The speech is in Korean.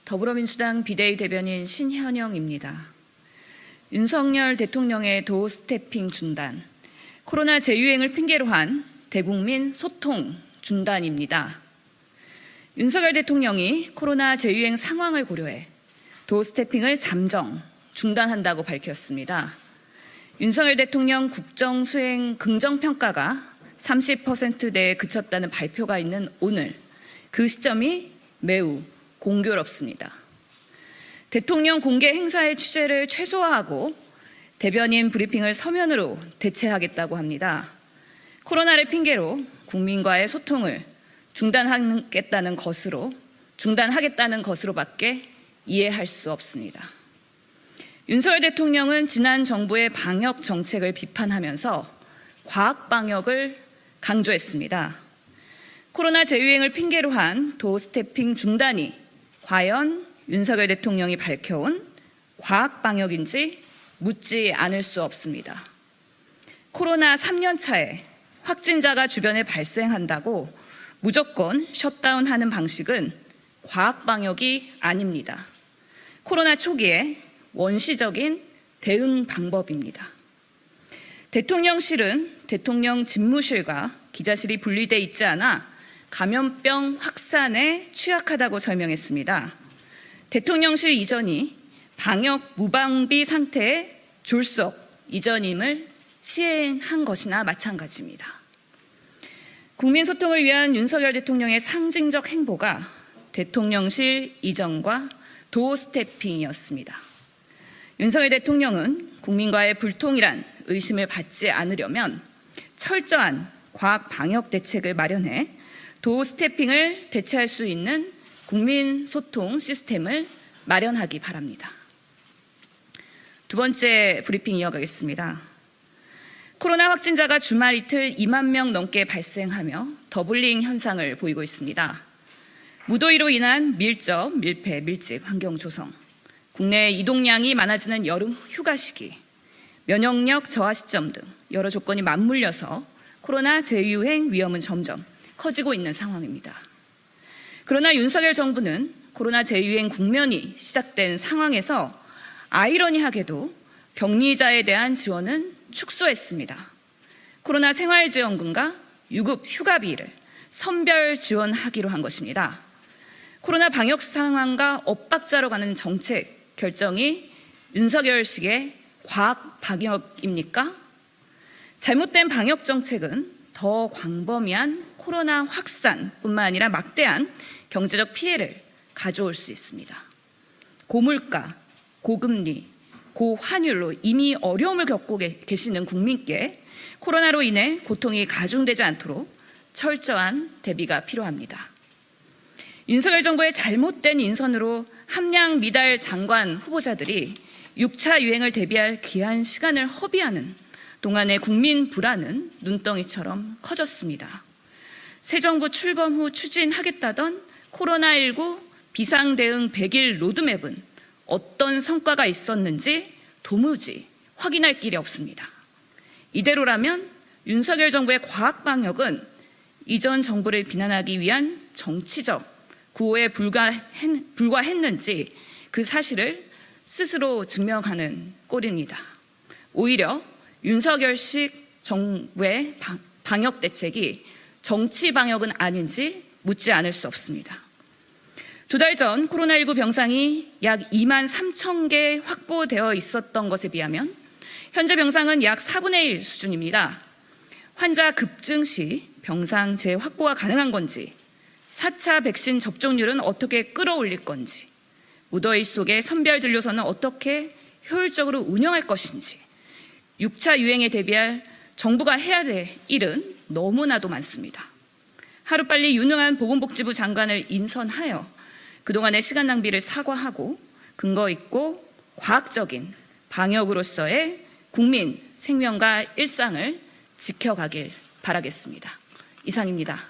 더불어민주당 비대위 대변인 신현영입니다. 윤석열 대통령의 도어 스태핑 중단, 코로나 재유행을 핑계로 한 대국민 소통 중단입니다. 윤석열 대통령이 코로나 재유행 상황을 고려해 도어 스태핑을 잠정 중단한다고 밝혔습니다. 윤석열 대통령 국정 수행 긍정평가가 30%대에 그쳤다는 발표가 있는 오늘, 그 시점이 매우 공교롭습니다. 대통령 공개 행사의 취재를 최소화하고 대변인 브리핑을 서면으로 대체하겠다고 합니다. 코로나를 핑계로 국민과의 소통을 중단하겠다는 것으로밖에 이해할 수 없습니다. 윤석열 대통령은 지난 정부의 방역 정책을 비판하면서 과학 방역을 강조했습니다. 코로나 재유행을 핑계로 한 도어 스태핑 중단이 과연 윤석열 대통령이 밝혀온 과학 방역인지 묻지 않을 수 없습니다. 코로나 3년 차에 확진자가 주변에 발생한다고 무조건 셧다운하는 방식은 과학 방역이 아닙니다. 코로나 초기에 원시적인 대응 방법입니다. 대통령실은 대통령 집무실과 기자실이 분리돼 있지 않아 감염병 확산에 취약하다고 설명했습니다. 대통령실 이전이 방역 무방비 상태의 졸속 이전임을 시행한 것이나 마찬가지입니다. 국민 소통을 위한 윤석열 대통령의 상징적 행보가 대통령실 이전과 도어 스태핑이었습니다. 윤석열 대통령은 국민과의 불통이란 의심을 받지 않으려면 철저한 과학 방역 대책을 마련해 도어 스태핑을 대체할 수 있는 국민 소통 시스템을 마련하기 바랍니다. 두 번째 브리핑 이어가겠습니다. 코로나 확진자가 주말 이틀 2만 명 넘게 발생하며 더블링 현상을 보이고 있습니다. 무더위로 인한 밀접, 밀폐, 밀집 환경 조성, 국내 이동량이 많아지는 여름 휴가 시기, 면역력 저하 시점 등 여러 조건이 맞물려서 코로나 재유행 위험은 점점 커지고 있는 상황입니다. 그러나 윤석열 정부는 코로나 재유행 국면이 시작된 상황에서 아이러니하게도 격리자에 대한 지원은 축소했습니다. 코로나 생활지원금과 유급 휴가비를 선별 지원하기로 한 것입니다. 코로나 방역 상황과 엇박자로 가는 정책 결정이 윤석열식의 과학 방역입니까? 잘못된 방역 정책은 더 광범위한 코로나 확산뿐만 아니라 막대한 경제적 피해를 가져올 수 있습니다. 고물가, 고금리, 고환율로 이미 어려움을 겪고 계시는 국민께 코로나로 인해 고통이 가중되지 않도록 철저한 대비가 필요합니다. 윤석열 정부의 잘못된 인선으로 함량 미달 장관 후보자들이 6차 유행을 대비할 귀한 시간을 허비하는 동안의 국민 불안은 눈덩이처럼 커졌습니다. 새 정부 출범 후 추진하겠다던 코로나19 비상대응 100일 로드맵은 어떤 성과가 있었는지 도무지 확인할 길이 없습니다. 이대로라면 윤석열 정부의 과학 방역은 이전 정부를 비난하기 위한 정치적 구호에 불과했는지 그 사실을 스스로 증명하는 꼴입니다. 오히려 윤석열식 정부의 방역 대책이 정치 방역은 아닌지 묻지 않을 수 없습니다. 두 달 전 코로나19 병상이 약 2만 3천 개 확보되어 있었던 것에 비하면 현재 병상은 약 4분의 1 수준입니다. 환자 급증 시 병상 재확보가 가능한 건지, 4차 백신 접종률은 어떻게 끌어올릴 건지, 무더위 속에 선별진료소는 어떻게 효율적으로 운영할 것인지, 6차 유행에 대비할 정부가 해야 될 일은 너무나도 많습니다. 하루빨리 유능한 보건복지부 장관을 인선하여 그동안의 시간 낭비를 사과하고 근거 있고 과학적인 방역으로서의 국민 생명과 일상을 지켜가길 바라겠습니다. 이상입니다.